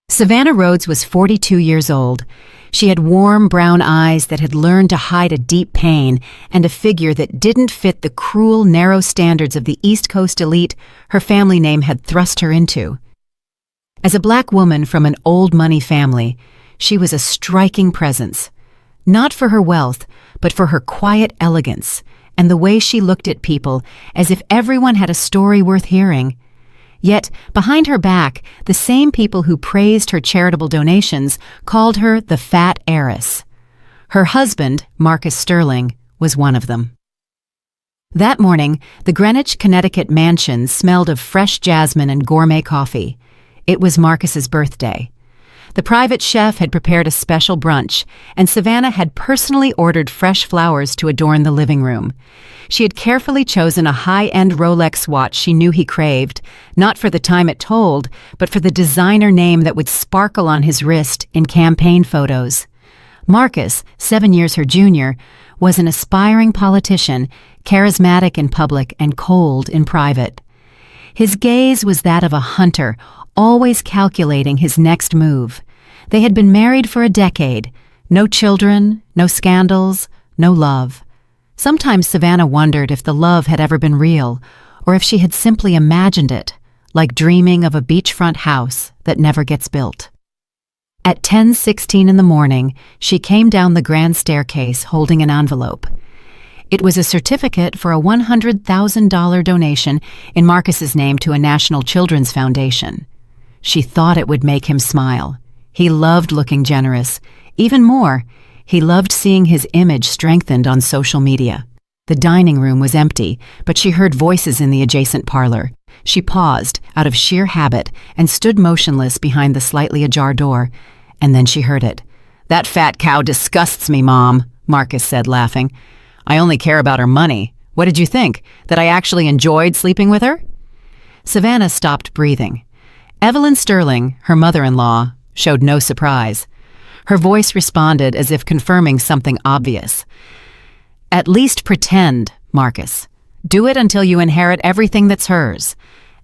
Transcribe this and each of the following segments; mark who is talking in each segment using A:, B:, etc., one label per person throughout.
A: Savannah Rhodes was 42 years old. She had warm brown eyes that had learned to hide a deep pain and a figure that didn't fit the cruel, narrow standards of the East Coast elite her family name had thrust her into. As a black woman from an old money family, she was a striking presence, not for her wealth, but for her quiet elegance and the way she looked at people as if everyone had a story worth hearing. Yet, behind her back, the same people who praised her charitable donations called her the fat heiress. Her husband, Marcus Sterling, was one of them. That morning, the Greenwich, Connecticut mansion smelled of fresh jasmine and gourmet coffee. It was Marcus's birthday. The private chef had prepared a special brunch, and Savannah had personally ordered fresh flowers to adorn the living room. She had carefully chosen a high-end Rolex watch she knew he craved, not for the time it told, but for the designer name that would sparkle on his wrist in campaign photos. Marcus, 7 years her junior, was an aspiring politician, charismatic in public and cold in private. His gaze was that of a hunter, always calculating his next move. They had been married for a decade. No children, no scandals, no love. Sometimes Savannah wondered if the love had ever been real, or if she had simply imagined it, like dreaming of a beachfront house that never gets built. At 10:16 in the morning, she came down the grand staircase holding an envelope. It was a certificate for a $100,000 donation in Marcus's name to a National Children's Foundation. She thought it would make him smile. He loved looking generous. Even more, he loved seeing his image strengthened on social media. The dining room was empty, but she heard voices in the adjacent parlor. She paused, out of sheer habit, and stood motionless behind the slightly ajar door. And then she heard it. "That fat cow disgusts me, Mom," Marcus said, laughing. "I only care about her money. What did you think? That I actually enjoyed sleeping with her?" Savannah stopped breathing. Evelyn Sterling, her mother-in-law, showed no surprise. Her voice responded as if confirming something obvious. "At least pretend, Marcus. Do it until you inherit everything that's hers.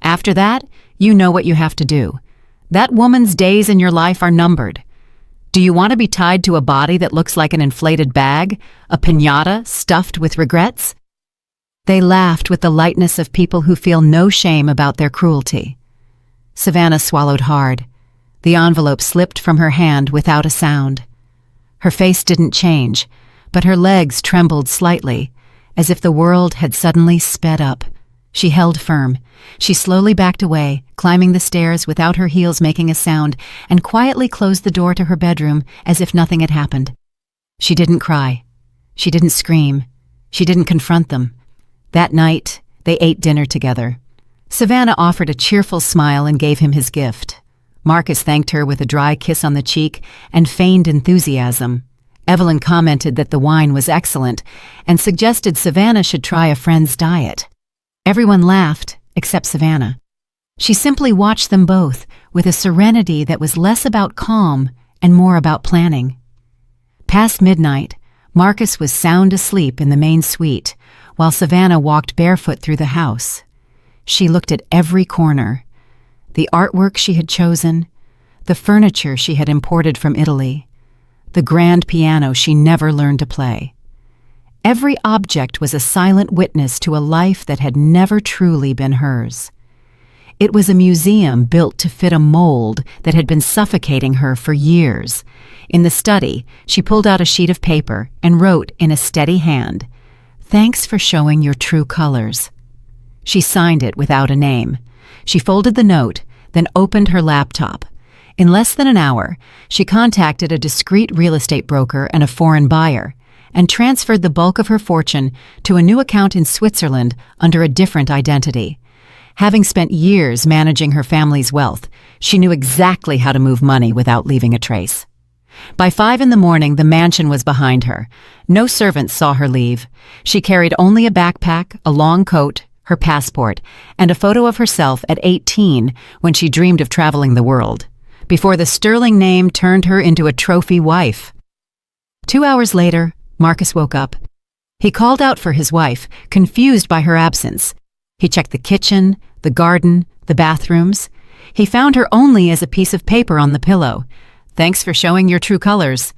A: After that, you know what you have to do. That woman's days in your life are numbered. Do you want to be tied to a body that looks like an inflated bag, a piñata stuffed with regrets?" They laughed with the lightness of people who feel no shame about their cruelty. Savannah swallowed hard. The envelope slipped from her hand without a sound. Her face didn't change, but her legs trembled slightly, as if the world had suddenly sped up. She held firm. She slowly backed away, climbing the stairs without her heels making a sound, and quietly closed the door to her bedroom as if nothing had happened. She didn't cry. She didn't scream. She didn't confront them. That night, they ate dinner together. Savannah offered a cheerful smile and gave him his gift. Marcus thanked her with a dry kiss on the cheek and feigned enthusiasm. Evelyn commented that the wine was excellent and suggested Savannah should try a friend's diet. Everyone laughed, except Savannah. She simply watched them both with a serenity that was less about calm and more about planning. Past midnight, Marcus was sound asleep in the main suite, while Savannah walked barefoot through the house. She looked at every corner. The artwork she had chosen, the furniture she had imported from Italy, the grand piano she never learned to play. Every object was a silent witness to a life that had never truly been hers. It was a museum built to fit a mold that had been suffocating her for years. In the study, she pulled out a sheet of paper and wrote in a steady hand, "Thanks for showing your true colors." She signed it without a name. She folded the note, then opened her laptop. In less than an hour, she contacted a discreet real estate broker and a foreign buyer, and transferred the bulk of her fortune to a new account in Switzerland under a different identity. Having spent years managing her family's wealth, she knew exactly how to move money without leaving a trace. By 5 in the morning, the mansion was behind her. No servants saw her leave. She carried only a backpack, a long coat, her passport, and a photo of herself at 18 when she dreamed of traveling the world, before the Sterling name turned her into a trophy wife. 2 hours later, Marcus woke up. He called out for his wife, confused by her absence. He checked the kitchen, the garden, the bathrooms. He found her only as a piece of paper on the pillow. "Thanks for showing your true colors."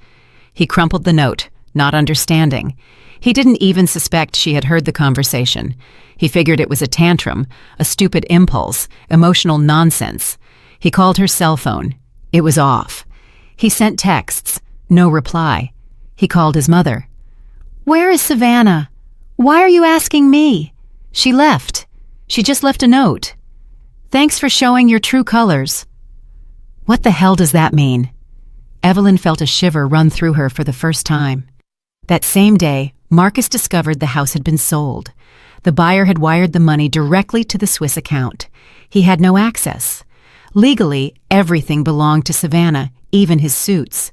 A: He crumpled the note, not understanding. He didn't even suspect she had heard the conversation. He figured it was a tantrum, a stupid impulse, emotional nonsense. He called her cell phone. It was off. He sent texts. No reply. He called his mother. "Where is Savannah? Why are you asking me?" "She left. She just left a note. Thanks for showing your true colors." What the hell does that mean? Evelyn felt a shiver run through her for the first time. That same day, Marcus discovered the house had been sold. The buyer had wired the money directly to the Swiss account. He had no access. Legally, everything belonged to Savannah, even his suits.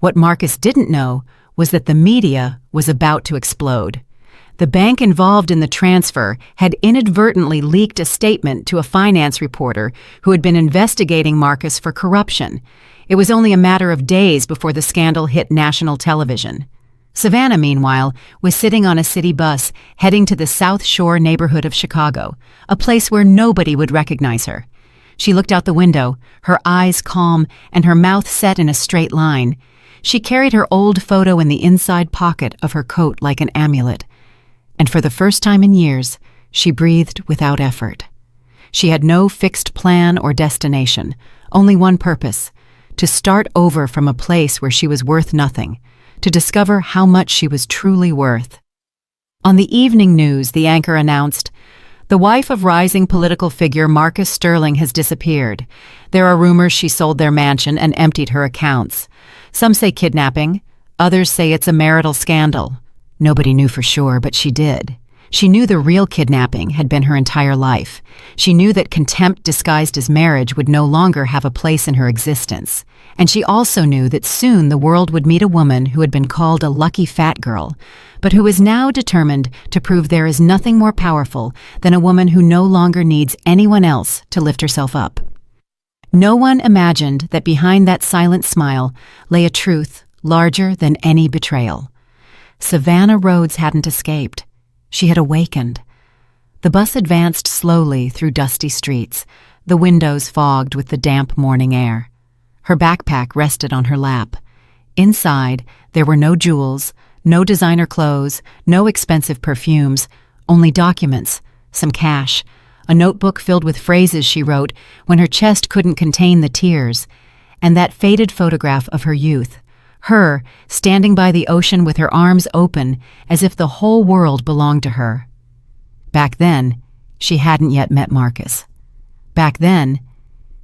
A: What Marcus didn't know was that the media was about to explode. The bank involved in the transfer had inadvertently leaked a statement to a finance reporter who had been investigating Marcus for corruption. It was only a matter of days before the scandal hit national television. Savannah, meanwhile, was sitting on a city bus heading to the South Shore neighborhood of Chicago, a place where nobody would recognize her. She looked out the window, her eyes calm and her mouth set in a straight line. She carried her old photo in the inside pocket of her coat like an amulet. And for the first time in years, she breathed without effort. She had no fixed plan or destination, only one purpose: to start over from a place where she was worth nothing, to discover how much she was truly worth. On the evening news, the anchor announced, "The wife of rising political figure Marcus Sterling has disappeared. There are rumors she sold their mansion and emptied her accounts. Some say kidnapping, others say it's a marital scandal." Nobody knew for sure, but she did. She knew the real kidnapping had been her entire life. She knew that contempt disguised as marriage would no longer have a place in her existence. And she also knew that soon the world would meet a woman who had been called a lucky fat girl, but who is now determined to prove there is nothing more powerful than a woman who no longer needs anyone else to lift herself up. No one imagined that behind that silent smile lay a truth larger than any betrayal. Savannah Rhodes hadn't escaped. She had awakened. The bus advanced slowly through dusty streets, the windows fogged with the damp morning air. Her backpack rested on her lap. Inside, there were no jewels, no designer clothes, no expensive perfumes, only documents, some cash, a notebook filled with phrases she wrote when her chest couldn't contain the tears, and that faded photograph of her youth. Her, standing by the ocean with her arms open, as if the whole world belonged to her. Back then, she hadn't yet met Marcus. Back then,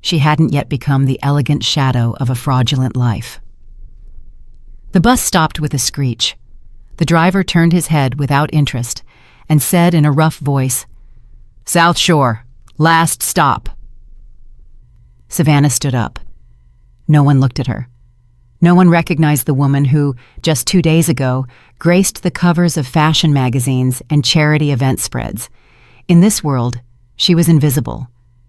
A: she hadn't yet become the elegant shadow of a fraudulent life. The bus stopped with a screech. The driver turned his head without interest and said in a rough voice, "South Shore, last stop." Savannah stood up. No one looked at her. No one recognized the woman who, just 2 days ago, graced the covers of fashion magazines and charity event spreads. In this world, she was invisible,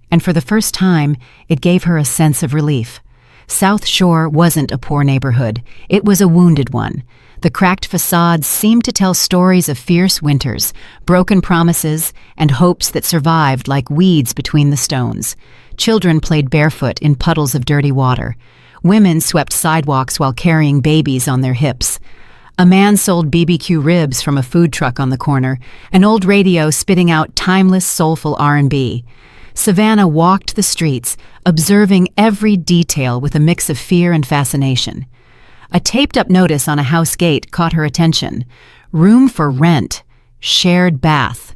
A: and for the first time, it gave her a sense of relief. South Shore wasn't a poor neighborhood. It was a wounded one. The cracked facades seemed to tell stories of fierce winters, broken promises, and hopes that survived like weeds between the stones. Children played barefoot in puddles of dirty water. Women swept sidewalks while carrying babies on their hips. A man sold BBQ ribs from a food truck on the corner, an old radio spitting out timeless, soulful R&B. Savannah walked the streets, observing every detail with a mix of fear and fascination. A taped-up notice on a house gate caught her attention. Room for rent. Shared bath.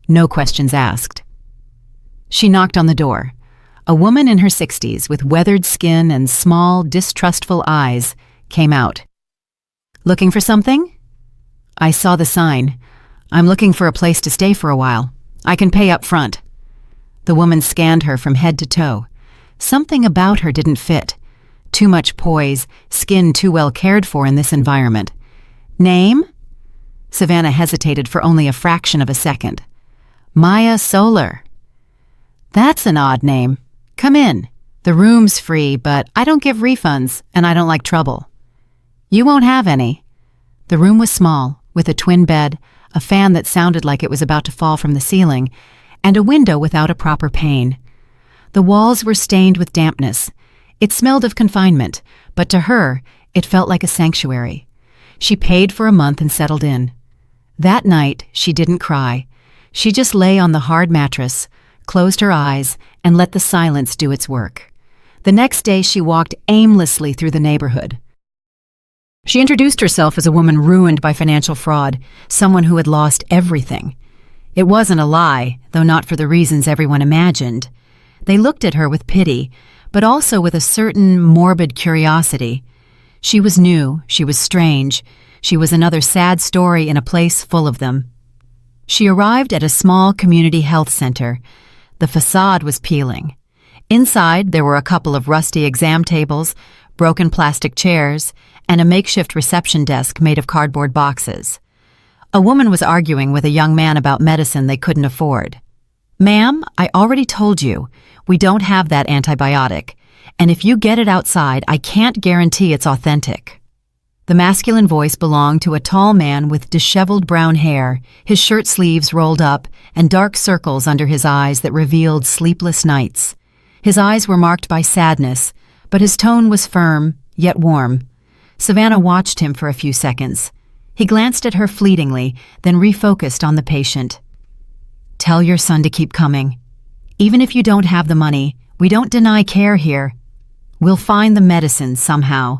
A: No questions asked. She knocked on the door. A woman in her 60s with weathered skin and small, distrustful eyes came out. "Looking for something?" "I saw the sign. I'm looking for a place to stay for a while. I can pay up front." The woman scanned her from head to toe. Something about her didn't fit. Too much poise, skin too well cared for in this environment. "Name?" Savannah hesitated for only a fraction of a second. "Maya Solar." "That's an odd name. Come in. The room's free, but I don't give refunds, and I don't like trouble." "You won't have any." The room was small, with a twin bed, a fan that sounded like it was about to fall from the ceiling, and a window without a proper pane. The walls were stained with dampness. It smelled of confinement, but to her, it felt like a sanctuary. She paid for a month and settled in. That night, she didn't cry. She just lay on the hard mattress, closed her eyes, and let the silence do its work. The next day, she walked aimlessly through the neighborhood. She introduced herself as a woman ruined by financial fraud, someone who had lost everything. It wasn't a lie, though not for the reasons everyone imagined. They looked at her with pity, but also with a certain morbid curiosity. She was new, she was strange, she was another sad story in a place full of them. She arrived at a small community health center. The facade was peeling. Inside, there were a couple of rusty exam tables, broken plastic chairs, and a makeshift reception desk made of cardboard boxes. A woman was arguing with a young man about medicine they couldn't afford. "Ma'am, I already told you, we don't have that antibiotic, and if you get it outside, I can't guarantee it's authentic." The masculine voice belonged to a tall man with disheveled brown hair, his shirt sleeves rolled up, and dark circles under his eyes that revealed sleepless nights. His eyes were marked by sadness, but his tone was firm, yet warm. Savannah watched him for a few seconds. He glanced at her fleetingly, then refocused on the patient. "Tell your son to keep coming. Even if you don't have the money, we don't deny care here. We'll find the medicine somehow."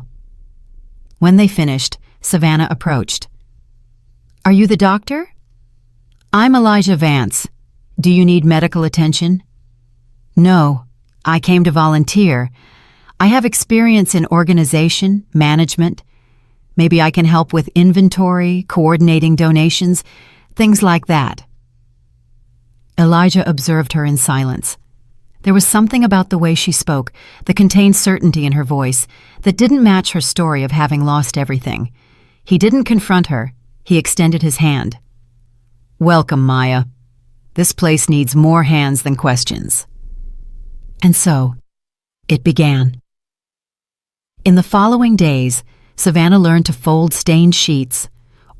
A: When they finished, Savannah approached. "Are you the doctor?" "I'm Elijah Vance. Do you need medical attention?" "No, I came to volunteer. I have experience in organization, management. Maybe I can help with inventory, coordinating donations, things like that." Elijah observed her in silence. There was something about the way she spoke that contained certainty in her voice that didn't match her story of having lost everything. He didn't confront her. He extended his hand. "Welcome, Maya. This place needs more hands than questions." And so, it began. In the following days, Savannah learned to fold stained sheets,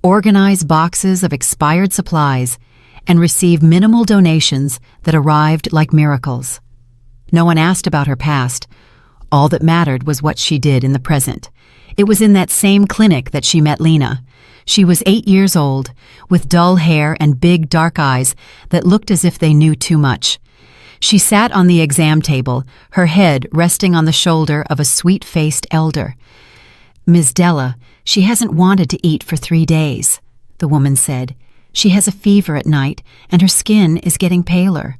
A: organize boxes of expired supplies, and receive minimal donations that arrived like miracles. No one asked about her past. All that mattered was what she did in the present. It was in that same clinic that she met Lena. She was 8 years old, with dull hair and big dark eyes that looked as if they knew too much. She sat on the exam table, her head resting on the shoulder of a sweet-faced elder. "Ms. Della, she hasn't wanted to eat for 3 days," the woman said. "She has a fever at night, and her skin is getting paler."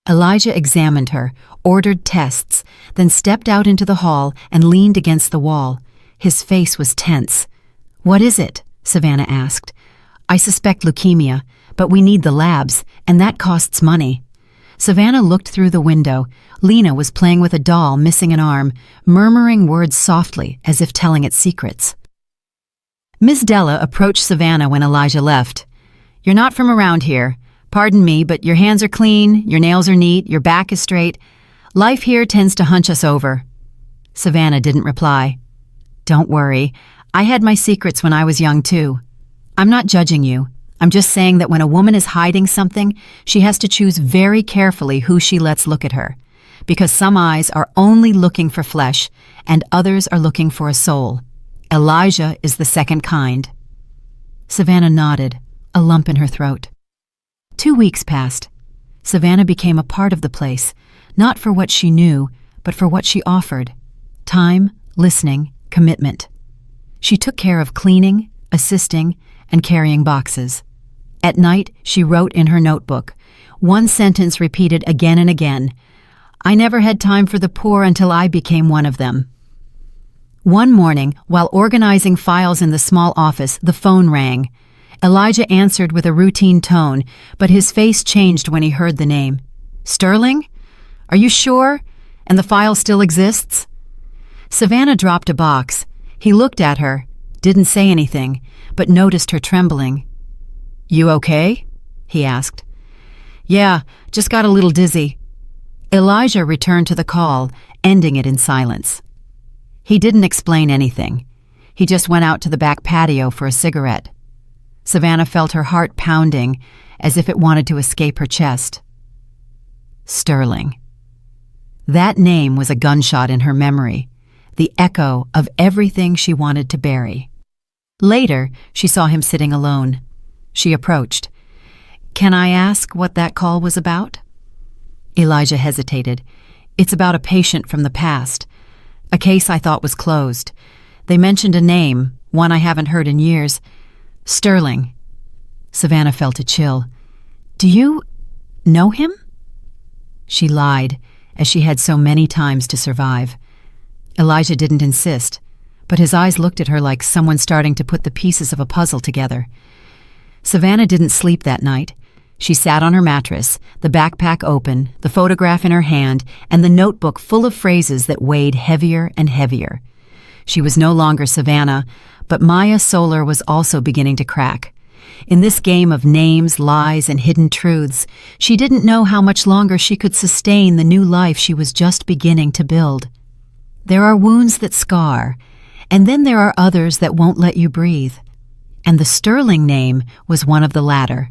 A: Elijah examined her, ordered tests, then stepped out into the hall and leaned against the wall. His face was tense. "What is it?" Savannah asked. "I suspect leukemia, but we need the labs, and that costs money." Savannah looked through the window. Lena was playing with a doll missing an arm, murmuring words softly as if telling it secrets. Miss Della approached Savannah when Elijah left. "You're not from around here. Pardon me, but your hands are clean, your nails are neat, your back is straight. Life here tends to hunch us over." Savannah didn't reply. "Don't worry. I had my secrets when I was young too. I'm not judging you. I'm just saying that when a woman is hiding something, she has to choose very carefully who she lets look at her, because some eyes are only looking for flesh and others are looking for a soul. Elijah is the second kind." Savannah nodded, a lump in her throat. 2 weeks passed. Savannah became a part of the place, not for what she knew, but for what she offered. Time, listening, commitment. She took care of cleaning, assisting, and carrying boxes. At night, she wrote in her notebook, one sentence repeated again and again, "I never had time for the poor until I became one of them." One morning, while organizing files in the small office, the phone rang. Elijah answered with a routine tone, but his face changed when he heard the name. "Sterling? Are you sure? And the file still exists?" Savannah dropped a box. He looked at her, didn't say anything, but noticed her trembling. "You okay?" he asked. "Yeah, just got a little dizzy." Elijah returned to the call, ending it in silence. He didn't explain anything. He just went out to the back patio for a cigarette. Savannah felt her heart pounding, as if it wanted to escape her chest. Sterling. That name was a gunshot in her memory, the echo of everything she wanted to bury. Later, she saw him sitting alone. She approached. "Can I ask what that call was about?" Elijah hesitated. "It's about a patient from the past. A case I thought was closed. They mentioned a name, one I haven't heard in years. Sterling." Savannah felt a chill. "Do you know him?" She lied, as she had so many times to survive. Elijah didn't insist, but his eyes looked at her like someone starting to put the pieces of a puzzle together. Savannah didn't sleep that night. She sat on her mattress, the backpack open, the photograph in her hand, and the notebook full of phrases that weighed heavier and heavier. She was no longer Savannah, but Maya Solar was also beginning to crack. In this game of names, lies, and hidden truths, she didn't know how much longer she could sustain the new life she was just beginning to build. There are wounds that scar, and then there are others that won't let you breathe. And the Sterling name was one of the latter.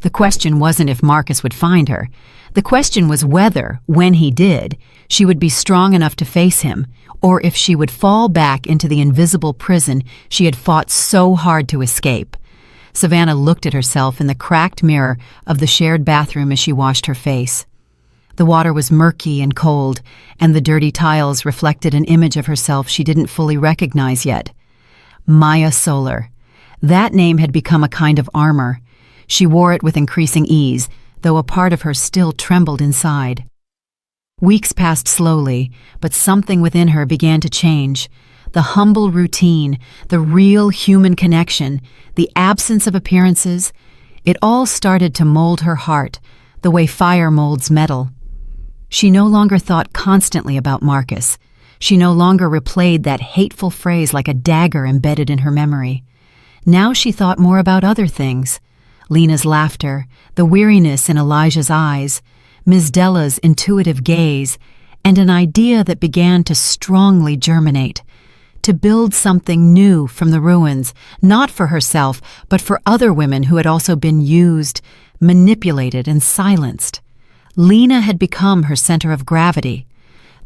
A: The question wasn't if Marcus would find her. The question was whether, when he did, she would be strong enough to face him, or if she would fall back into the invisible prison she had fought so hard to escape. Savannah looked at herself in the cracked mirror of the shared bathroom as she washed her face. The water was murky and cold, and the dirty tiles reflected an image of herself she didn't fully recognize yet. Maya Solar. That name had become a kind of armor. She wore it with increasing ease, though a part of her still trembled inside. Weeks passed slowly, but something within her began to change. The humble routine, the real human connection, the absence of appearances, it all started to mold her heart, the way fire molds metal. She no longer thought constantly about Marcus. She no longer replayed that hateful phrase like a dagger embedded in her memory. Now she thought more about other things. Lena's laughter, the weariness in Elijah's eyes, Ms. Della's intuitive gaze, and an idea that began to strongly germinate. To build something new from the ruins, not for herself, but for other women who had also been used, manipulated, and silenced. Lena had become her center of gravity.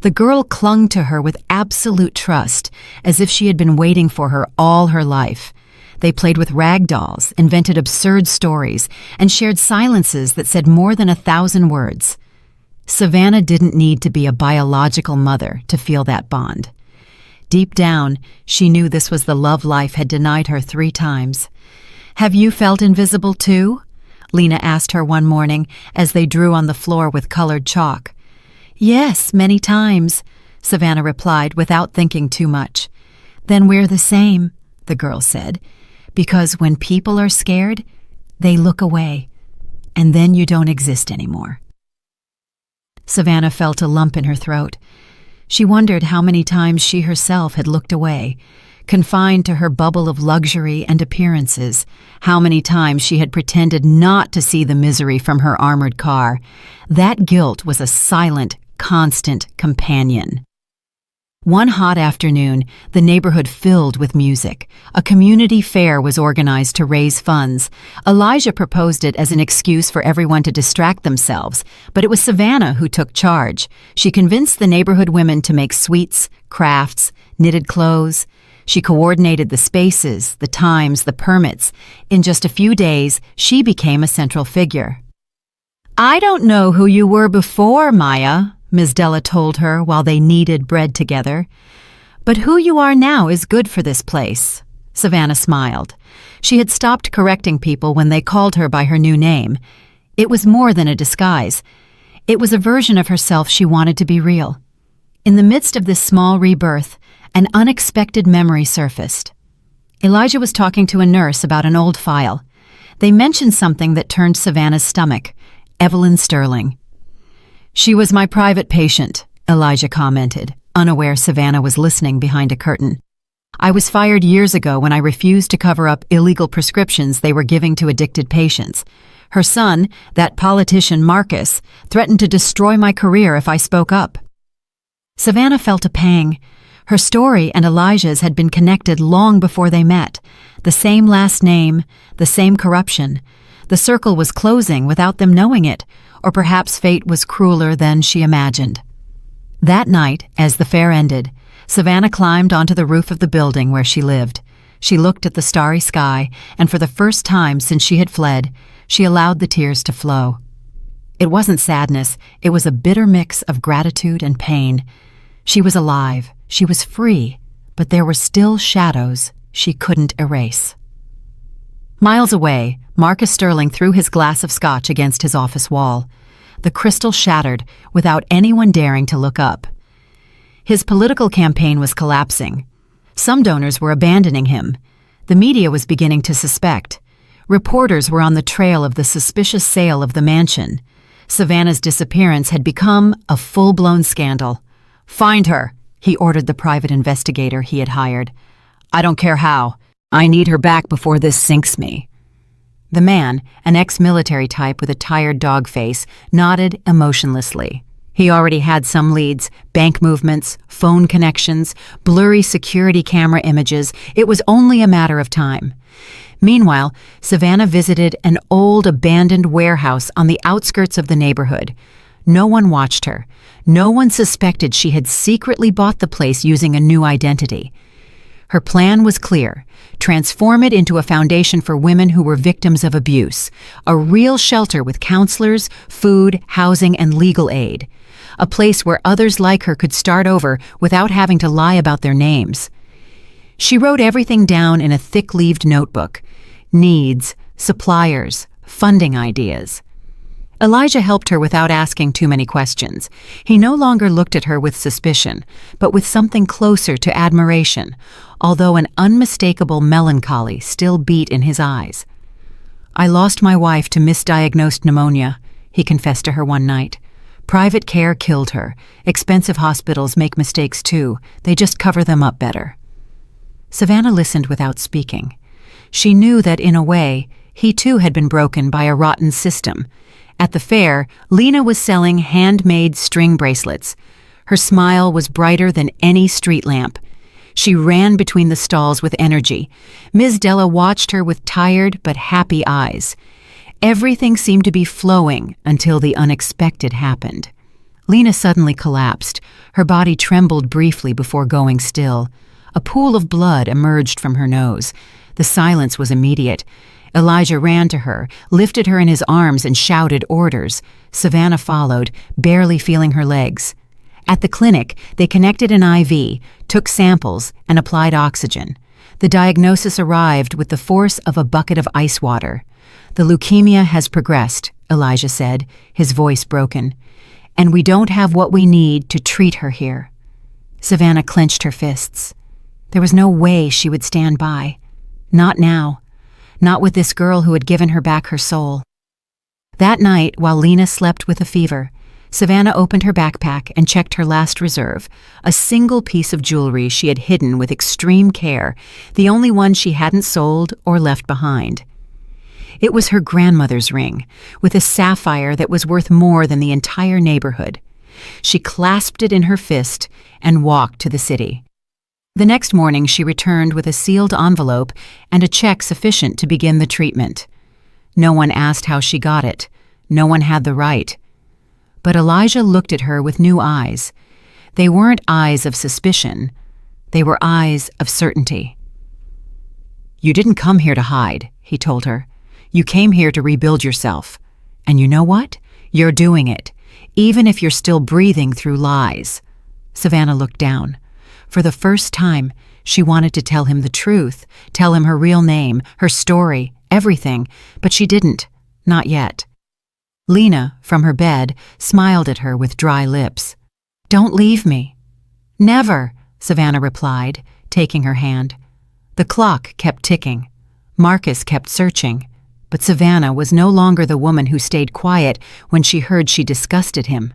A: The girl clung to her with absolute trust, as if she had been waiting for her all her life. They played with rag dolls, invented absurd stories, and shared silences that said more than 1,000 words. Savannah didn't need to be a biological mother to feel that bond. Deep down, she knew this was the love life had denied her 3 times. "Have you felt invisible too?" Lena asked her one morning as they drew on the floor with colored chalk. "Yes, many times," Savannah replied without thinking too much. "Then we're the same," the girl said. "Because when people are scared, they look away, and then you don't exist anymore." Savannah felt a lump in her throat. She wondered how many times she herself had looked away, confined to her bubble of luxury and appearances, how many times she had pretended not to see the misery from her armored car. That guilt was a silent, constant companion. One hot afternoon, the neighborhood filled with music. A community fair was organized to raise funds. Elijah proposed it as an excuse for everyone to distract themselves, but it was Savannah who took charge. She convinced the neighborhood women to make sweets, crafts, knitted clothes. She coordinated the spaces, the times, the permits. In just a few days, she became a central figure. "I don't know who you were before, Maya," Ms. Della told her while they kneaded bread together. "But who you are now is good for this place." Savannah smiled. She had stopped correcting people when they called her by her new name. It was more than a disguise. It was a version of herself she wanted to be real. In the midst of this small rebirth, an unexpected memory surfaced. Elijah was talking to a nurse about an old file. They mentioned something that turned Savannah's stomach: Evelyn Sterling. "She was my private patient," Elijah commented, unaware Savannah was listening behind a curtain. "I was fired years ago when I refused to cover up illegal prescriptions they were giving to addicted patients. Her son, that politician Marcus, threatened to destroy my career if I spoke up." Savannah felt a pang. Her story and Elijah's had been connected long before they met. The same last name, the same corruption. The circle was closing without them knowing it, or perhaps fate was crueler than she imagined. That night, as the fair ended, Savannah climbed onto the roof of the building where she lived. She looked at the starry sky, and for the first time since she had fled, she allowed the tears to flow. It wasn't sadness, it was a bitter mix of gratitude and pain. She was alive, she was free, but there were still shadows she couldn't erase. Miles away, Marcus Sterling threw his glass of scotch against his office wall. The crystal shattered without anyone daring to look up. His political campaign was collapsing. Some donors were abandoning him. The media was beginning to suspect. Reporters were on the trail of the suspicious sale of the mansion. Savannah's disappearance had become a full-blown scandal. "Find her," he ordered the private investigator he had hired. "I don't care how. I need her back before this sinks me." The man, an ex-military type with a tired dog face, nodded emotionlessly. He already had some leads: bank movements, phone connections, blurry security camera images. It was only a matter of time. Meanwhile, Savannah visited an old abandoned warehouse on the outskirts of the neighborhood. No one watched her. No one suspected she had secretly bought the place using a new identity. Her plan was clear: transform it into a foundation for women who were victims of abuse, a real shelter with counselors, food, housing, and legal aid, a place where others like her could start over without having to lie about their names. She wrote everything down in a thick-leaved notebook: needs, suppliers, funding ideas. Elijah helped her without asking too many questions. He no longer looked at her with suspicion, but with something closer to admiration, although an unmistakable melancholy still beat in his eyes. "I lost my wife to misdiagnosed pneumonia," he confessed to her one night. "Private care killed her. Expensive hospitals make mistakes too. They just cover them up better." Savannah listened without speaking. She knew that, in a way, he too had been broken by a rotten system. At the fair, Lena was selling handmade string bracelets. Her smile was brighter than any street lamp. She ran between the stalls with energy. Ms. Della watched her with tired but happy eyes. Everything seemed to be flowing until the unexpected happened. Lena suddenly collapsed. Her body trembled briefly before going still. A pool of blood emerged from her nose. The silence was immediate. Elijah ran to her, lifted her in his arms, and shouted orders. Savannah followed, barely feeling her legs. At the clinic, they connected an IV, took samples, and applied oxygen. The diagnosis arrived with the force of a bucket of ice water. "The leukemia has progressed," Elijah said, his voice broken. "And we don't have what we need to treat her here." Savannah clenched her fists. There was no way she would stand by. Not now. Not with this girl who had given her back her soul. That night, while Lena slept with a fever, Savannah opened her backpack and checked her last reserve, a single piece of jewelry she had hidden with extreme care, the only one she hadn't sold or left behind. It was her grandmother's ring, with a sapphire that was worth more than the entire neighborhood. She clasped it in her fist and walked to the city. The next morning she returned with a sealed envelope and a check sufficient to begin the treatment. No one asked how she got it. No one had the right. But Elijah looked at her with new eyes. They weren't eyes of suspicion. They were eyes of certainty. "You didn't come here to hide," he told her. "You came here to rebuild yourself. And you know what? You're doing it, even if you're still breathing through lies." Savannah looked down. For the first time, she wanted to tell him the truth, tell him her real name, her story, everything, but she didn't, not yet. Lena, from her bed, smiled at her with dry lips. "Don't leave me." "Never," Savannah replied, taking her hand. The clock kept ticking. Marcus kept searching, but Savannah was no longer the woman who stayed quiet when she heard she disgusted him.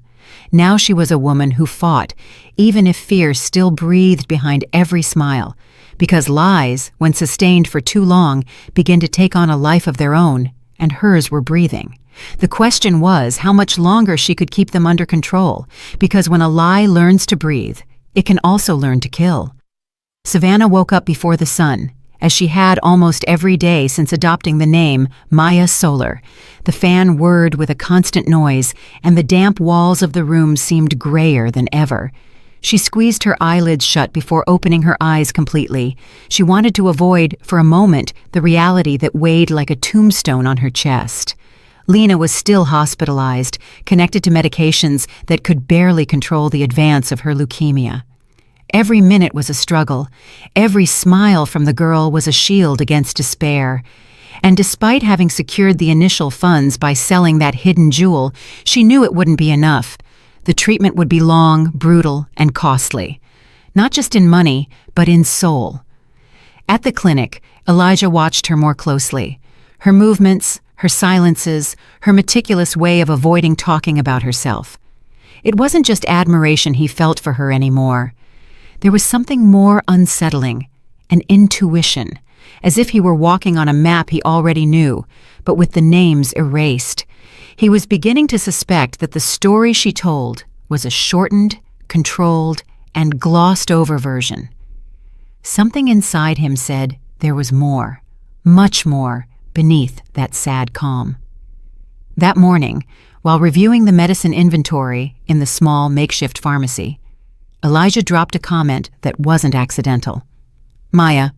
A: Now she was a woman who fought, even if fear still breathed behind every smile, because lies, when sustained for too long, begin to take on a life of their own, and hers were breathing. The question was how much longer she could keep them under control, because when a lie learns to breathe, it can also learn to kill. Savannah woke up before the sun, as she had almost every day since adopting the name Maya Solar. The fan whirred with a constant noise, and the damp walls of the room seemed grayer than ever. She squeezed her eyelids shut before opening her eyes completely. She wanted to avoid, for a moment, the reality that weighed like a tombstone on her chest. Lena was still hospitalized, connected to medications that could barely control the advance of her leukemia. Every minute was a struggle. Every smile from the girl was a shield against despair. And despite having secured the initial funds by selling that hidden jewel, she knew it wouldn't be enough. The treatment would be long, brutal, and costly. Not just in money, but in soul. At the clinic, Elijah watched her more closely. Her movements, her silences, her meticulous way of avoiding talking about herself. It wasn't just admiration he felt for her anymore. There was something more unsettling, an intuition, as if he were walking on a map he already knew, but with the names erased. He was beginning to suspect that the story she told was a shortened, controlled, and glossed-over version. Something inside him said there was more, much more, beneath that sad calm. That morning, while reviewing the medicine inventory in the small makeshift pharmacy, Elijah dropped a comment that wasn't accidental. "Maya,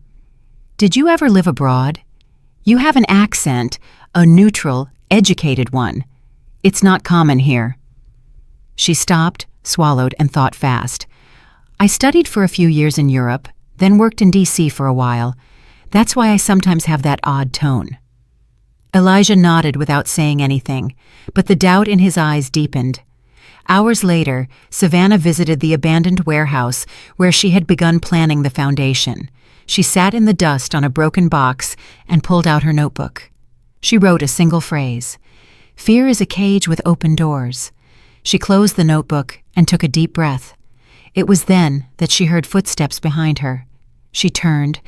A: did you ever live abroad? You have an accent, a neutral, educated one. It's not common here." She stopped, swallowed, and thought fast. "I studied for a few years in Europe, then worked in D.C. for a while. That's why I sometimes have that odd tone." Elijah nodded without saying anything, but the doubt in his eyes deepened. Hours later, Savannah visited the abandoned warehouse where she had begun planning the foundation. She sat in the dust on a broken box and pulled out her notebook. She wrote a single phrase: "Fear is a cage with open doors." She closed the notebook and took a deep breath. It was then that she heard footsteps behind her. She turned,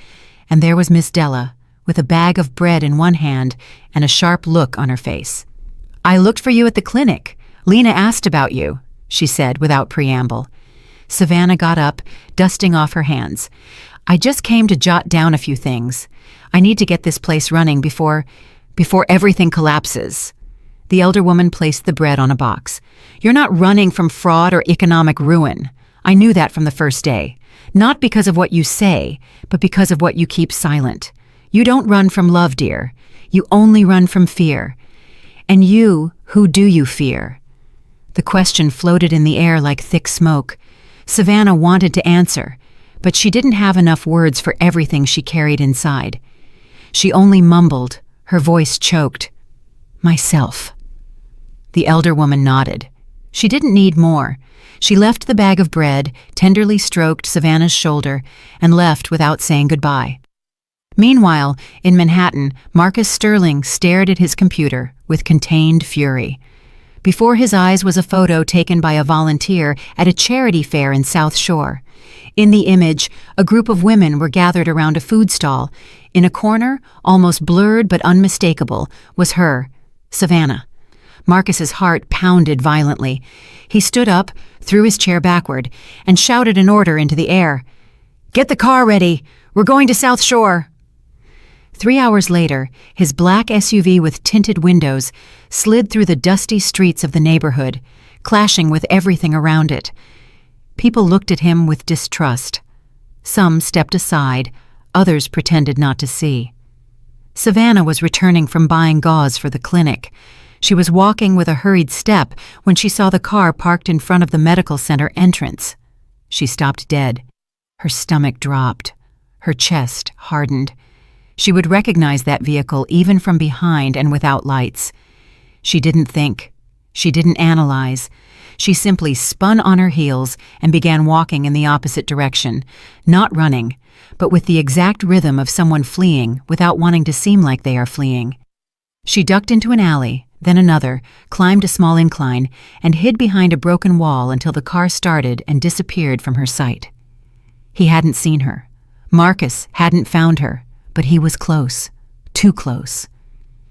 A: and there was Miss Della, with a bag of bread in one hand and a sharp look on her face. "I looked for you at the clinic. Lena asked about you," she said without preamble. Savannah got up, dusting off her hands. "I just came to jot down a few things. I need to get this place running before everything collapses." The elder woman placed the bread on a box. "You're not running from fraud or economic ruin. I knew that from the first day. Not because of what you say, but because of what you keep silent. You don't run from love, dear. You only run from fear. And you, who do you fear?" The question floated in the air like thick smoke. Savannah wanted to answer, but she didn't have enough words for everything she carried inside. She only mumbled, her voice choked, "Myself." The elder woman nodded. She didn't need more. She left the bag of bread, tenderly stroked Savannah's shoulder, and left without saying goodbye. Meanwhile, in Manhattan, Marcus Sterling stared at his computer with contained fury. Before his eyes was a photo taken by a volunteer at a charity fair in South Shore. In the image, a group of women were gathered around a food stall. In a corner, almost blurred but unmistakable, was her, Savannah. Marcus's heart pounded violently. He stood up, threw his chair backward, and shouted an order into the air. "Get the car ready! We're going to South Shore!" 3 hours later, his black SUV with tinted windows slid through the dusty streets of the neighborhood, clashing with everything around it. People looked at him with distrust. Some stepped aside, others pretended not to see. Savannah was returning from buying gauze for the clinic. She was walking with a hurried step when she saw the car parked in front of the medical center entrance. She stopped dead. Her stomach dropped. Her chest hardened. She would recognize that vehicle even from behind and without lights. She didn't think. She didn't analyze. She simply spun on her heels and began walking in the opposite direction, not running, but with the exact rhythm of someone fleeing without wanting to seem like they are fleeing. She ducked into an alley, then another, climbed a small incline, and hid behind a broken wall until the car started and disappeared from her sight. He hadn't seen her. Marcus hadn't found her, but he was close, too close.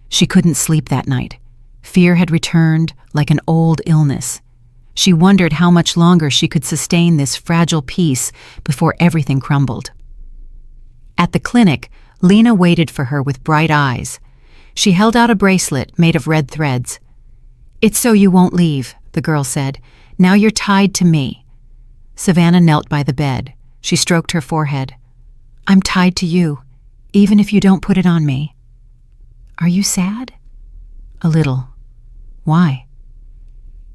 A: She couldn't sleep that night. Fear had returned like an old illness. She wondered how much longer she could sustain this fragile peace before everything crumbled. At the clinic, Lena waited for her with bright eyes. She held out a bracelet made of red threads. "It's so you won't leave," the girl said. "Now you're tied to me." Savannah knelt by the bed. She stroked her forehead. "I'm tied to you, even if you don't put it on me." "Are you sad?" "A little." "Why?"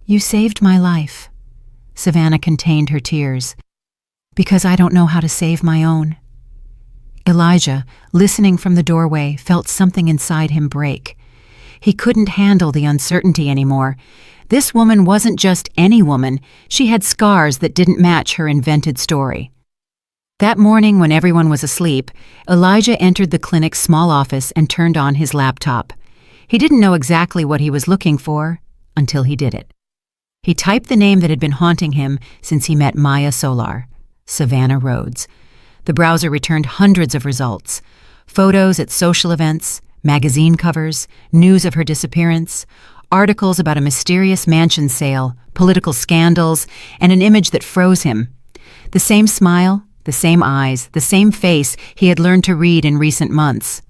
A: "You saved my life." Savannah contained her tears. "Because I don't know how to save my own." Elijah, listening from the doorway, felt something inside him break. He couldn't handle the uncertainty anymore. This woman wasn't just any woman. She had scars that didn't match her invented story. That morning, when everyone was asleep, Elijah entered the clinic's small office and turned on his laptop. He didn't know exactly what he was looking for until he did it. He typed the name that had been haunting him since he met Maya Solar, Savannah Rhodes. The browser returned hundreds of results: photos at social events, magazine covers, news of her disappearance, articles about a mysterious mansion sale, political scandals, and an image that froze him. The same smile, the same eyes, the same face he had learned to read in recent months.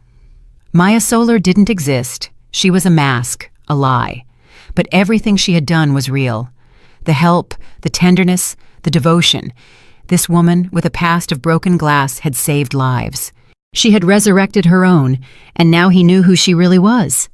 A: Maya Solar didn't exist. She was a mask, a lie. But everything she had done was real. The help, the tenderness, the devotion. This woman, with a past of broken glass, had saved lives. She had resurrected her own, and now he knew who she really was.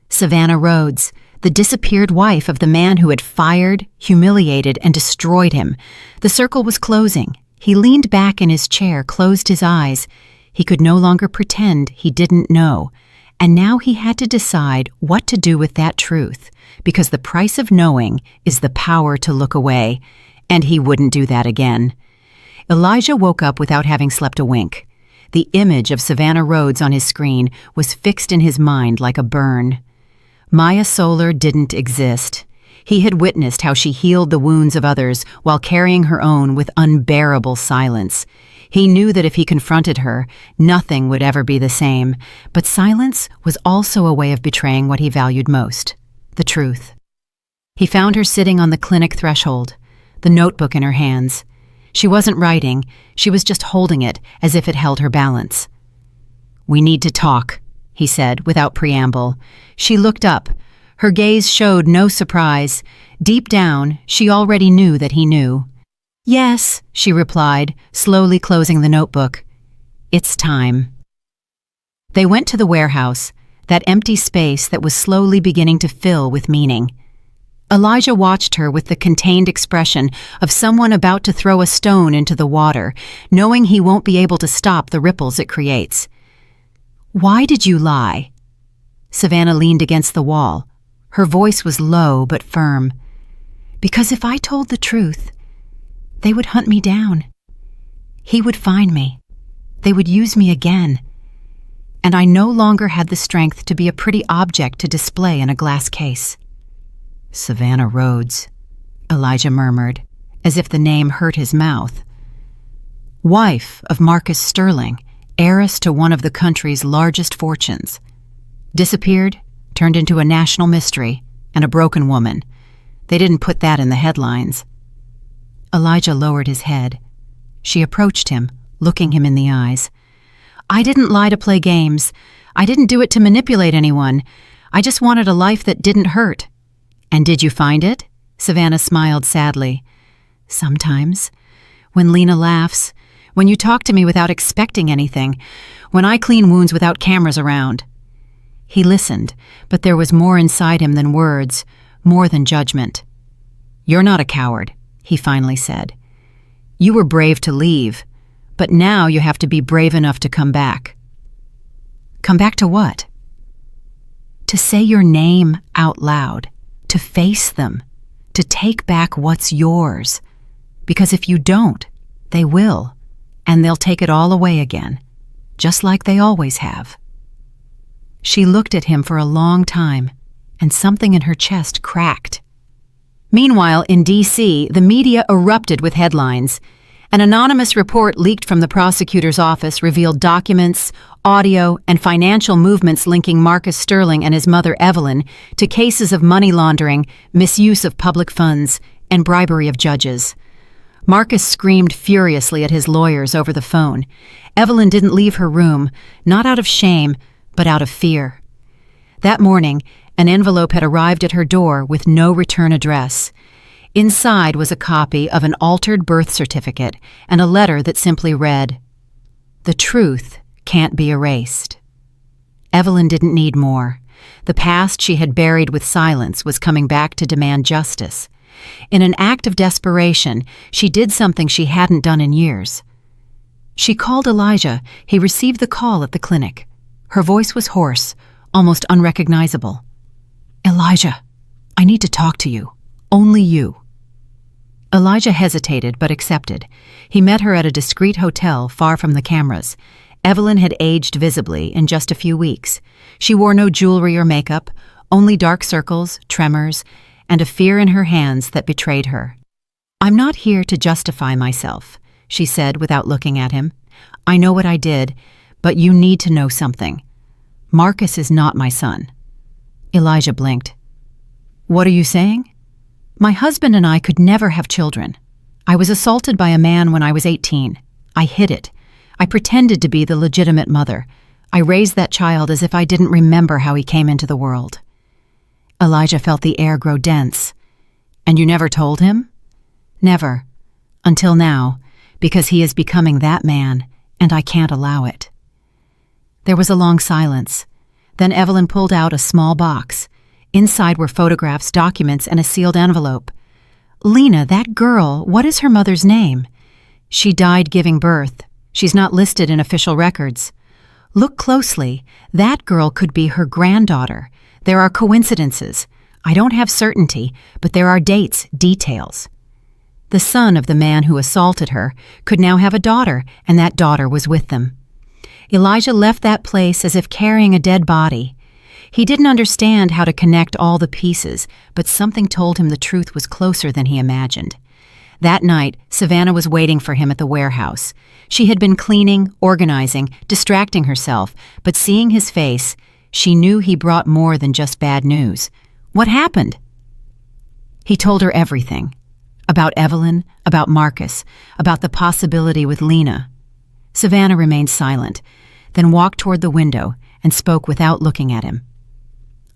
A: Savannah Rhodes, the disappeared wife of the man who had fired, humiliated, and destroyed him. The circle was closing. He leaned back in his chair, closed his eyes. He could no longer pretend he didn't know. And now he had to decide what to do with that truth, because the price of knowing is the power to look away, and he wouldn't do that again. Elijah woke up without having slept a wink. The image of Savannah Rhodes on his screen was fixed in his mind like a burn. Maya Solar didn't exist. He had witnessed how she healed the wounds of others while carrying her own with unbearable silence. He knew that if he confronted her, nothing would ever be the same, but silence was also a way of betraying what he valued most: the truth. He found her sitting on the clinic threshold, the notebook in her hands. She wasn't writing, she was just holding it as if it held her balance. "We need to talk," he said without preamble. She looked up. Her gaze showed no surprise. Deep down, she already knew that he knew. "Yes," she replied, slowly closing the notebook. "It's time." They went to the warehouse, that empty space that was slowly beginning to fill with meaning. Elijah watched her with the contained expression of someone about to throw a stone into the water, knowing he won't be able to stop the ripples it creates. "Why did you lie?" Savannah leaned against the wall. Her voice was low but firm. "Because if I told the truth, they would hunt me down. He would find me. They would use me again. And I no longer had the strength to be a pretty object to display in a glass case." "Savannah Rhodes," Elijah murmured, as if the name hurt his mouth. "Wife of Marcus Sterling, heiress to one of the country's largest fortunes. Disappeared, turned into a national mystery, and a broken woman. They didn't put that in the headlines." Elijah lowered his head. She approached him, looking him in the eyes. "I didn't lie to play games. I didn't do it to manipulate anyone. I just wanted a life that didn't hurt." "And did you find it?" Savannah smiled sadly. "Sometimes. When Lena laughs, when you talk to me without expecting anything, when I clean wounds without cameras around." He listened, but there was more inside him than words, more than judgment. "You're not a coward," he finally said. "You were brave to leave, but now you have to be brave enough to come back." "Come back to what?" "To say your name out loud, to face them, to take back what's yours. Because if you don't, they will, and they'll take it all away again, just like they always have." She looked at him for a long time, and something in her chest cracked. Meanwhile, in D.C., the media erupted with headlines. An anonymous report leaked from the prosecutor's office revealed documents, audio, and financial movements linking Marcus Sterling and his mother Evelyn to cases of money laundering, misuse of public funds, and bribery of judges. Marcus screamed furiously at his lawyers over the phone. Evelyn didn't leave her room, not out of shame, but out of fear. That morning, an envelope had arrived at her door with no return address. Inside was a copy of an altered birth certificate and a letter that simply read, "The truth can't be erased." Evelyn didn't need more. The past she had buried with silence was coming back to demand justice. In an act of desperation, she did something she hadn't done in years. She called Elijah. He received the call at the clinic. Her voice was hoarse, almost unrecognizable. "Elijah, I need to talk to you. Only you." Elijah hesitated but accepted. He met her at a discreet hotel far from the cameras. Evelyn had aged visibly in just a few weeks. She wore no jewelry or makeup, only dark circles, tremors, and a fear in her hands that betrayed her. "I'm not here to justify myself," she said without looking at him. "I know what I did, but you need to know something. Marcus is not my son." Elijah blinked. "What are you saying?" "My husband and I could never have children. I was assaulted by a man when I was 18. I hid it. I pretended to be the legitimate mother. I raised that child as if I didn't remember how he came into the world." Elijah felt the air grow dense. "And you never told him?" "Never. Until now, because he is becoming that man, and I can't allow it." There was a long silence. Then Evelyn pulled out a small box. Inside were photographs, documents, and a sealed envelope. "Lena, that girl, what is her mother's name?" "She died giving birth. She's not listed in official records." "Look closely. That girl could be her granddaughter. There are coincidences. I don't have certainty, but there are dates, details." The son of the man who assaulted her could now have a daughter, and that daughter was with them. Elijah left that place as if carrying a dead body. He didn't understand how to connect all the pieces, but something told him the truth was closer than he imagined. That night, Savannah was waiting for him at the warehouse. She had been cleaning, organizing, distracting herself, but seeing his face, she knew he brought more than just bad news. "What happened?" He told her everything. About Evelyn, about Marcus, about the possibility with Lena. Savannah remained silent, then walked toward the window and spoke without looking at him.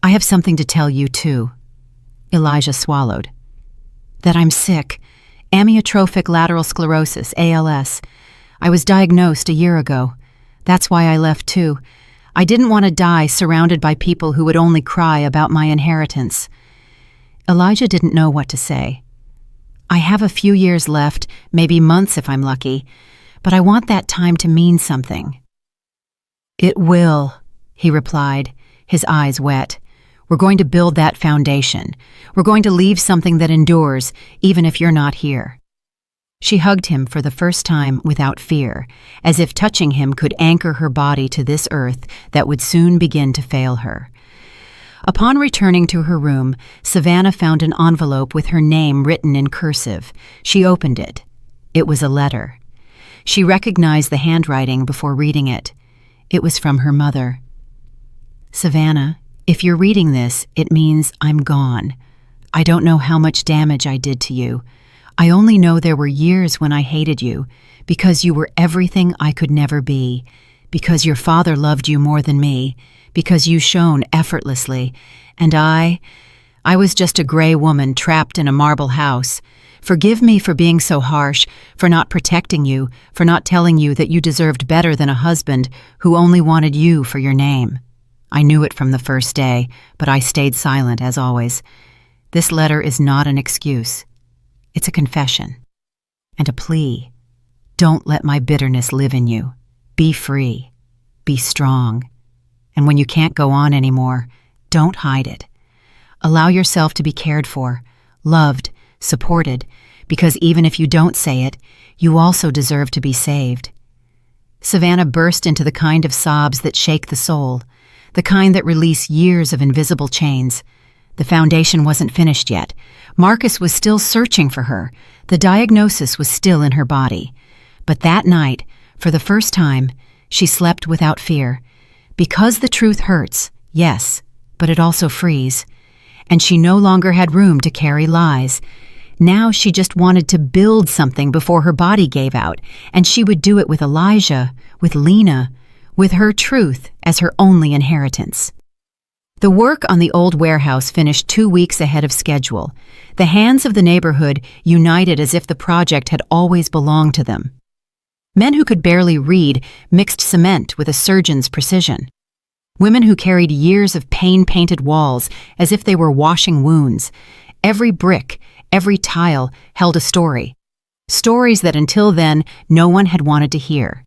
A: "I have something to tell you, too." Elijah swallowed. "That I'm sick. Amyotrophic lateral sclerosis, ALS. I was diagnosed a year ago. That's why I left, too. I didn't want to die surrounded by people who would only cry about my inheritance." Elijah didn't know what to say. "I have a few years left, maybe months if I'm lucky, but I want that time to mean something." "It will," he replied, his eyes wet. "We're going to build that foundation. We're going to leave something that endures, even if you're not here." She hugged him for the first time without fear, as if touching him could anchor her body to this earth that would soon begin to fail her. Upon returning to her room, Savannah found an envelope with her name written in cursive. She opened it. It was a letter. She recognized the handwriting before reading it. It was from her mother. "Savannah, if you're reading this, it means I'm gone. I don't know how much damage I did to you. I only know there were years when I hated you, because you were everything I could never be, because your father loved you more than me, because you shone effortlessly, and I was just a gray woman trapped in a marble house. Forgive me for being so harsh, for not protecting you, for not telling you that you deserved better than a husband who only wanted you for your name. I knew it from the first day, but I stayed silent as always. This letter is not an excuse. It's a confession and a plea. Don't let my bitterness live in you. Be free. Be strong. And when you can't go on anymore, don't hide it. Allow yourself to be cared for, loved, supported, because even if you don't say it, you also deserve to be saved." Savannah burst into the kind of sobs that shake the soul, the kind that release years of invisible chains. The foundation wasn't finished yet. Marcus was still searching for her. The diagnosis was still in her body. But that night, for the first time, she slept without fear. Because the truth hurts, yes, but it also frees. And she no longer had room to carry lies. Now she just wanted to build something before her body gave out, and she would do it with Elijah, with Lena, with her truth as her only inheritance. The work on the old warehouse finished 2 weeks ahead of schedule. The hands of the neighborhood united as if the project had always belonged to them. Men who could barely read mixed cement with a surgeon's precision. Women who carried years of pain-painted walls as if they were washing wounds. Every brick, every tile held a story. Stories that until then no one had wanted to hear.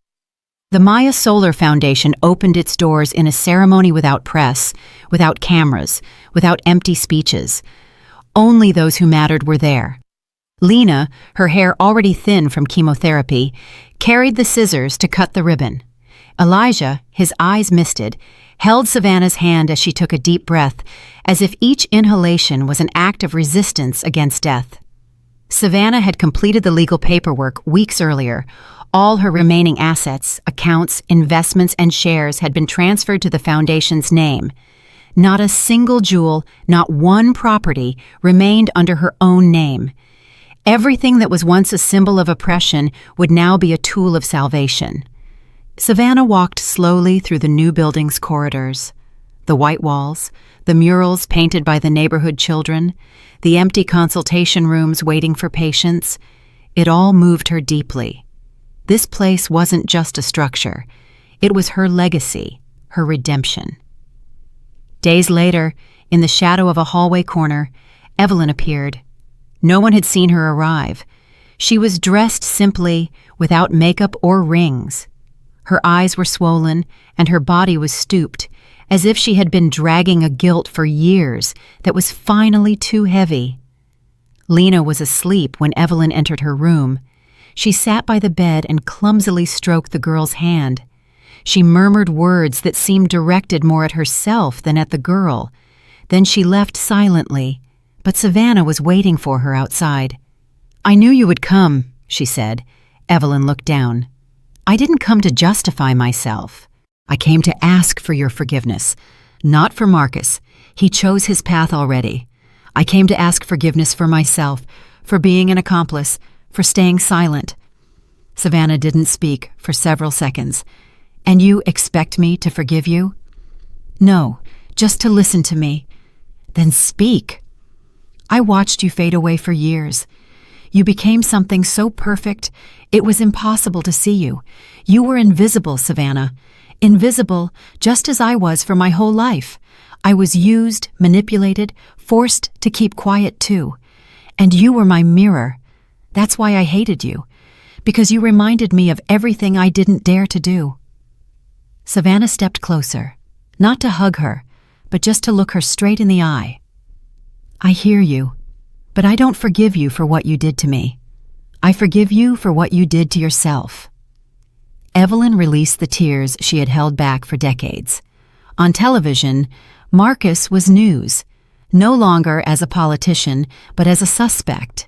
A: The Maya Solar Foundation opened its doors in a ceremony without press, without cameras, without empty speeches. Only those who mattered were there. Lena, her hair already thin from chemotherapy, carried the scissors to cut the ribbon. Elijah, his eyes misted, held Savannah's hand as she took a deep breath, as if each inhalation was an act of resistance against death. Savannah had completed the legal paperwork weeks earlier. All her remaining assets, accounts, investments, and shares had been transferred to the foundation's name. Not a single jewel, not one property remained under her own name. Everything that was once a symbol of oppression would now be a tool of salvation. Savannah walked slowly through the new building's corridors. The white walls, the murals painted by the neighborhood children, the empty consultation rooms waiting for patients, it all moved her deeply. This place wasn't just a structure. It was her legacy, her redemption. Days later, in the shadow of a hallway corner, Evelyn appeared. No one had seen her arrive. She was dressed simply, without makeup or rings. Her eyes were swollen, and her body was stooped, as if she had been dragging a guilt for years that was finally too heavy. Lena was asleep when Evelyn entered her room. She sat by the bed and clumsily stroked the girl's hand. She murmured words that seemed directed more at herself than at the girl. Then she left silently, but Savannah was waiting for her outside. "I knew you would come," she said. Evelyn looked down. "I didn't come to justify myself. I came to ask for your forgiveness, not for Marcus. He chose his path already. I came to ask forgiveness for myself, for being an accomplice, for staying silent." Savannah didn't speak for several seconds. "And you expect me to forgive you?" "No, just to listen to me." "Then speak." "I watched you fade away for years. You became something so perfect, it was impossible to see you. You were invisible, Savannah. Invisible, just as I was for my whole life. I was used, manipulated, forced to keep quiet too. And you were my mirror. That's why I hated you, because you reminded me of everything I didn't dare to do." Savannah stepped closer, not to hug her, but just to look her straight in the eye. "I hear you, but I don't forgive you for what you did to me. I forgive you for what you did to yourself." Evelyn released the tears she had held back for decades. On television, Marcus was news, no longer as a politician, but as a suspect.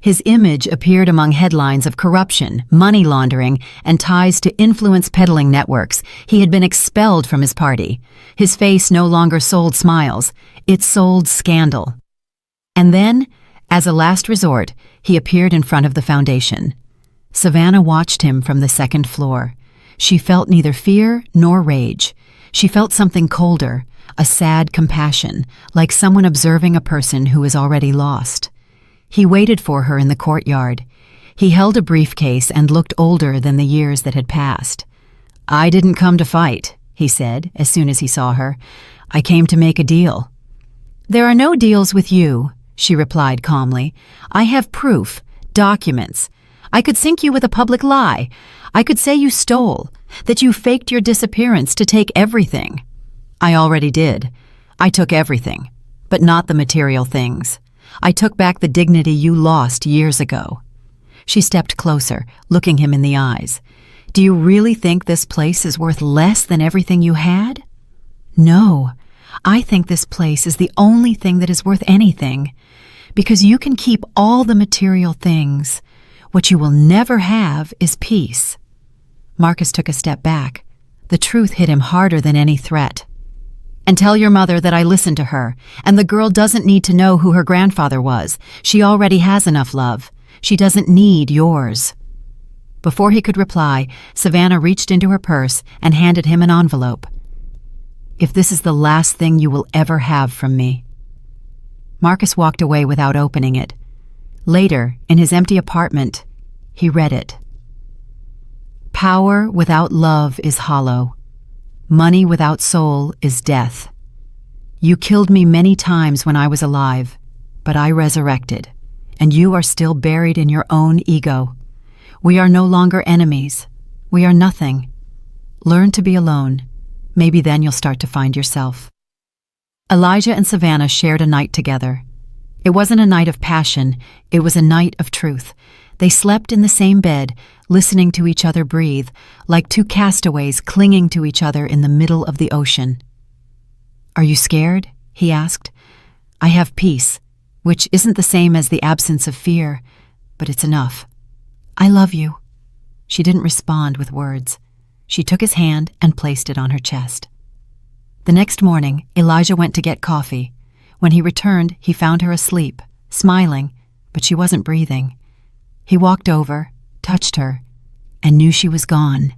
A: His image appeared among headlines of corruption, money laundering, and ties to influence peddling networks. He had been expelled from his party. His face no longer sold smiles, it sold scandal. And then, as a last resort, he appeared in front of the foundation. Savannah watched him from the second floor. She felt neither fear nor rage. She felt something colder, a sad compassion, like someone observing a person who is already lost. He waited for her in the courtyard. He held a briefcase and looked older than the years that had passed. "I didn't come to fight," he said as soon as he saw her. "I came to make a deal." "There are no deals with you," she replied calmly. "I have proof, documents. I could sink you with a public lie. I could say you stole, that you faked your disappearance to take everything. I already did. I took everything, but not the material things. I took back the dignity you lost years ago." She stepped closer, looking him in the eyes. "Do you really think this place is worth less than everything you had?" "No, I think this place is the only thing that is worth anything, because you can keep all the material things. What you will never have is peace." Marcus took a step back. The truth hit him harder than any threat. And tell your mother that I listened to her, and the girl doesn't need to know who her grandfather was. She already has enough love. She doesn't need yours." Before he could reply, Savannah reached into her purse and handed him an envelope. "If this is the last thing you will ever have from me." Marcus walked away without opening it. Later, in his empty apartment, he read it. "Power without love is hollow. Money without soul is death. You killed me many times when I was alive, but I resurrected, and you are still buried in your own ego. We are no longer enemies. We are nothing. Learn to be alone. Maybe then you'll start to find yourself." Elijah and Savannah shared a night together. It wasn't a night of passion, it was a night of truth. They slept in the same bed, listening to each other breathe, like two castaways clinging to each other in the middle of the ocean. "Are you scared?" he asked. "I have peace, which isn't the same as the absence of fear, but it's enough. I love you." She didn't respond with words. She took his hand and placed it on her chest. The next morning, Elijah went to get coffee. When he returned, he found her asleep, smiling, but she wasn't breathing. He walked over, touched her, and knew she was gone.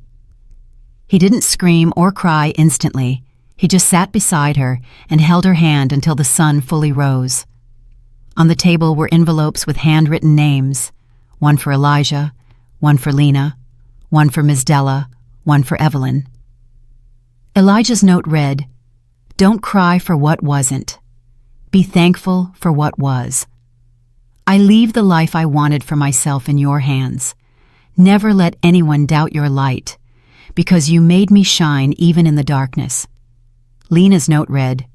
A: He didn't scream or cry instantly. He just sat beside her and held her hand until the sun fully rose. On the table were envelopes with handwritten names, one for Elijah, one for Lena, one for Ms. Della, one for Evelyn. Elijah's note read, "Don't cry for what wasn't. Be thankful for what was. I leave the life I wanted for myself in your hands. Never let anyone doubt your light, because you made me shine even in the darkness." Lena's note read,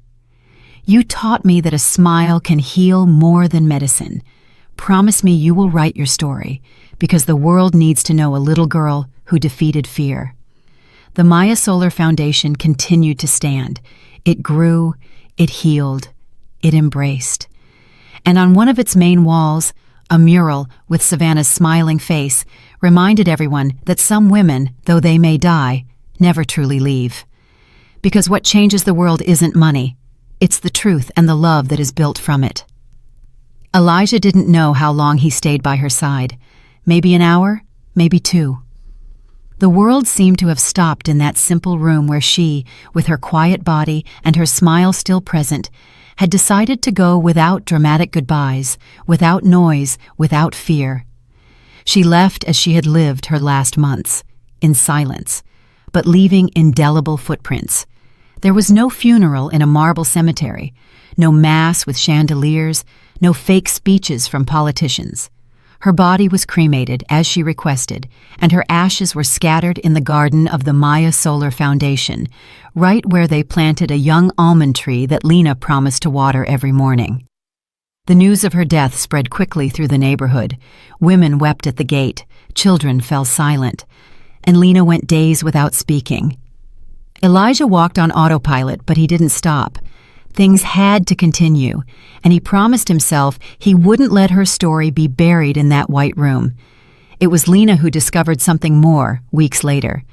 A: "You taught me that a smile can heal more than medicine. Promise me you will write your story, because the world needs to know a little girl who defeated fear." The Maya Solar Foundation continued to stand. It grew, it healed, it embraced. And on one of its main walls, a mural with Savannah's smiling face reminded everyone that some women, though they may die, never truly leave. Because what changes the world isn't money, it's the truth and the love that is built from it. Elijah didn't know how long he stayed by her side. Maybe an hour, maybe 2. The world seemed to have stopped in that simple room where she, with her quiet body and her smile still present, had decided to go without dramatic goodbyes, without noise, without fear. She left as she had lived her last months, in silence, but leaving indelible footprints. There was no funeral in a marble cemetery, no mass with chandeliers, no fake speeches from politicians. Her body was cremated, as she requested, and her ashes were scattered in the garden of the Maya Solar Foundation, right where they planted a young almond tree that Lena promised to water every morning. The news of her death spread quickly through the neighborhood. Women wept at the gate, children fell silent, and Lena went days without speaking. Elijah walked on autopilot, but he didn't stop. Things had to continue, and he promised himself he wouldn't let her story be buried in that white room. It was Lena who discovered something more weeks later.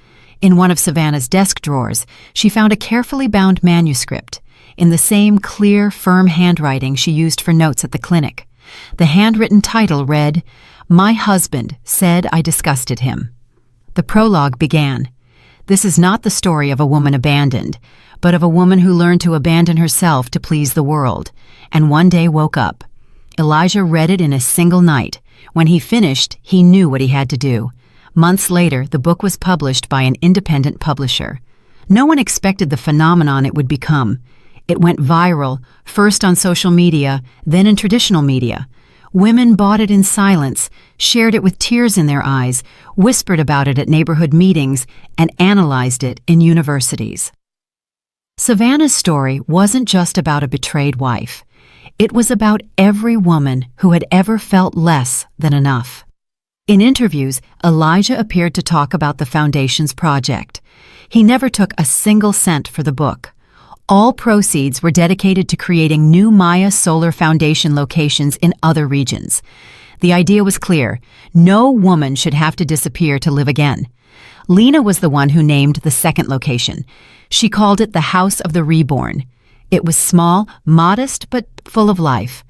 A: In one of Savannah's desk drawers, she found a carefully bound manuscript, in the same clear, firm handwriting she used for notes at the clinic. The handwritten title read, "My husband said I disgusted him." The prologue began, "This is not the story of a woman abandoned, but of a woman who learned to abandon herself to please the world, and one day woke up." Elijah read it in a single night. When he finished, he knew what he had to do. Months later, the book was published by an independent publisher. No one expected the phenomenon it would become. It went viral, first on social media, then in traditional media. Women bought it in silence, shared it with tears in their eyes, whispered about it at neighborhood meetings, and analyzed it in universities. Savannah's story wasn't just about a betrayed wife. It was about every woman who had ever felt less than enough. In interviews, Elijah appeared to talk about the Foundation's project. He never took a single cent for the book. All proceeds were dedicated to creating new Maya Solar Foundation locations in other regions. The idea was clear: no woman should have to disappear to live again. Lena was the one who named the second location. She called it the House of the Reborn. It was small, modest, but full of life.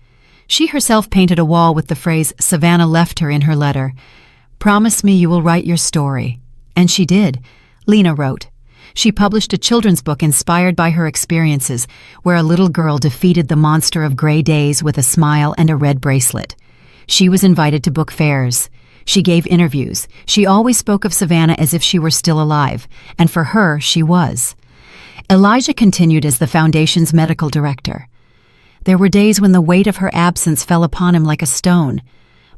A: She herself painted a wall with the phrase Savannah left her in her letter. "Promise me you will write your story." And she did. Lena wrote. She published a children's book inspired by her experiences, where a little girl defeated the monster of gray days with a smile and a red bracelet. She was invited to book fairs. She gave interviews. She always spoke of Savannah as if she were still alive, and for her, she was. Elijah continued as the foundation's medical director. There were days when the weight of her absence fell upon him like a stone,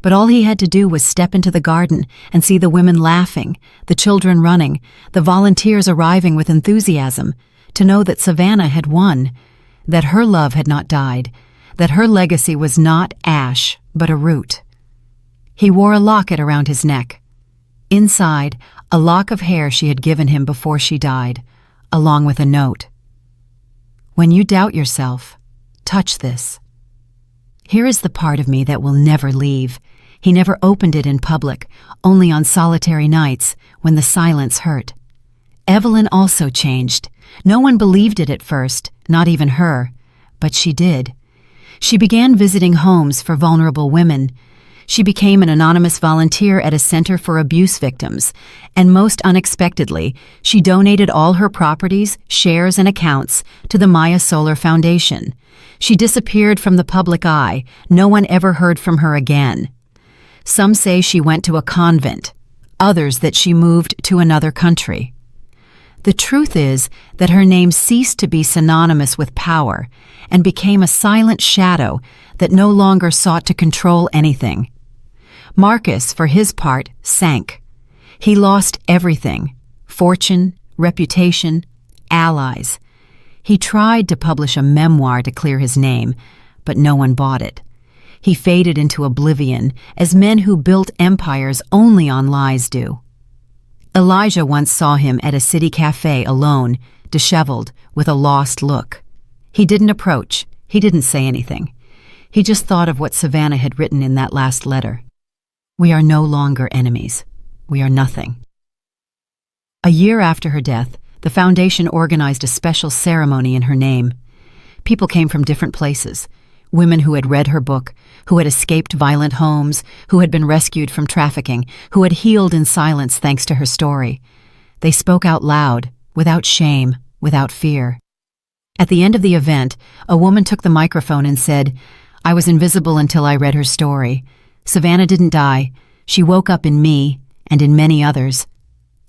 A: but all he had to do was step into the garden and see the women laughing, the children running, the volunteers arriving with enthusiasm, to know that Savannah had won, that her love had not died, that her legacy was not ash, but a root. He wore a locket around his neck. Inside, a lock of hair she had given him before she died, along with a note. "When you doubt yourself, touch this. Here is the part of me that will never leave." He never opened it in public, only on solitary nights when the silence hurt. Evelyn also changed. No one believed it at first, not even her, but she did. She began visiting homes for vulnerable women. She became an anonymous volunteer at a center for abuse victims, and most unexpectedly, she donated all her properties, shares, and accounts to the Maya Solar Foundation. She disappeared from the public eye. No one ever heard from her again. Some say she went to a convent, others that she moved to another country. The truth is that her name ceased to be synonymous with power and became a silent shadow that no longer sought to control anything. Marcus, for his part, sank. He lost everything: fortune, reputation, allies. He tried to publish a memoir to clear his name, but no one bought it. He faded into oblivion, as men who built empires only on lies do. Elijah once saw him at a city cafe alone, disheveled, with a lost look. He didn't approach. He didn't say anything. He just thought of what Savannah had written in that last letter. "We are no longer enemies. We are nothing." A year after her death, the foundation organized a special ceremony in her name. People came from different places. Women who had read her book, who had escaped violent homes, who had been rescued from trafficking, who had healed in silence thanks to her story. They spoke out loud, without shame, without fear. At the end of the event, a woman took the microphone and said, "I was invisible until I read her story. Savannah didn't die. She woke up in me and in many others."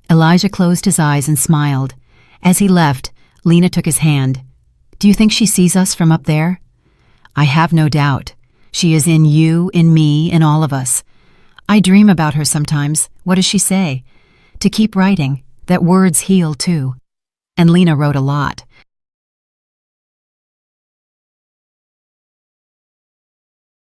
A: Elijah closed his eyes and smiled. As he left, Lena took his hand. "Do you think she sees us from up there?" "I have no doubt. She is in you, in me, in all of us. I dream about her sometimes. What does she say?" "To keep writing, that words heal too." And Lena wrote a lot.